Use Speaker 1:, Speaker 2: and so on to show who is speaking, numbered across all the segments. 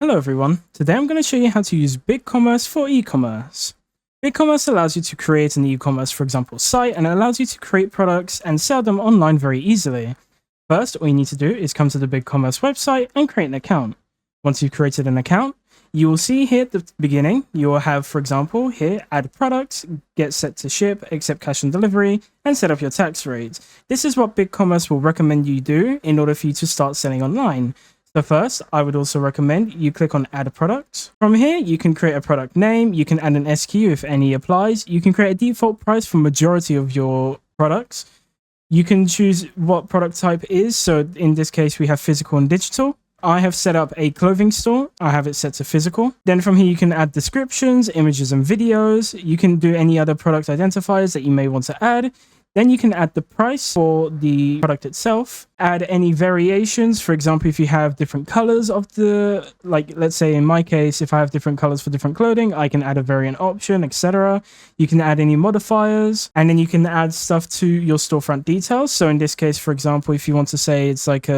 Speaker 1: Hello everyone, today I'm going to show you how to use BigCommerce for e-commerce. BigCommerce allows you to create an e-commerce, for example, site, and it allows you to create products and sell them online very easily. First, all you need to do is come to the BigCommerce website and create an account. Once you've created an account, you will see here at the beginning, you will have, for example, here, add products, get set to ship, accept cash on delivery, and set up your tax rates. This is what BigCommerce will recommend you do in order for you to start selling online. So first, I would also recommend you click on add a product. From here, you can create a product name, you can add an SKU if any applies, you can create a default price for majority of your products. You can choose what product type is, so in this case we have physical and digital. I have set up a clothing store, I have it set to physical. Then from here you can add descriptions, images and videos, you can do any other product identifiers that you may want to add. Then you can add the price for the product itself, add any variations. For example, if you have different colors of the, like, let's say in my case, if I have different colors for different clothing, I can add a variant option, etc. You can add any modifiers, and then you can add stuff to your storefront details. So in this case, for example, if you want to say it's like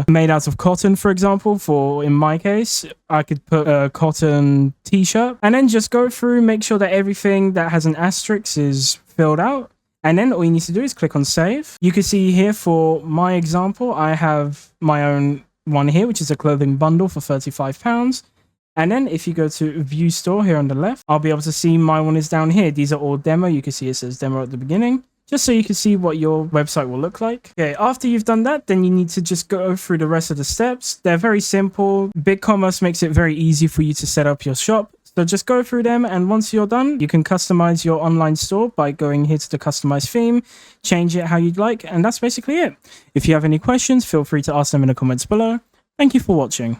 Speaker 1: made out of cotton, for example, for in my case, I could put a cotton t-shirt and then just go through, make sure that everything that has an asterisk is filled out. And then all you need to do is click on save. You can see here for my example, I have my own one here, which is a clothing bundle for £35. And then if you go to view store here on the left, I'll be able to see my one is down here. These are all demo. You can see it says demo at the beginning, just so you can see what your website will look like. Okay, after you've done that, then you need to just go through the rest of the steps. They're very simple. BigCommerce makes it very easy for you to set up your shop. So just go through them, and once you're done, you can customize your online store by going here to the customize theme, change it how you'd like, and that's basically it. If you have any questions, feel free to ask them in the comments below. Thank you for watching.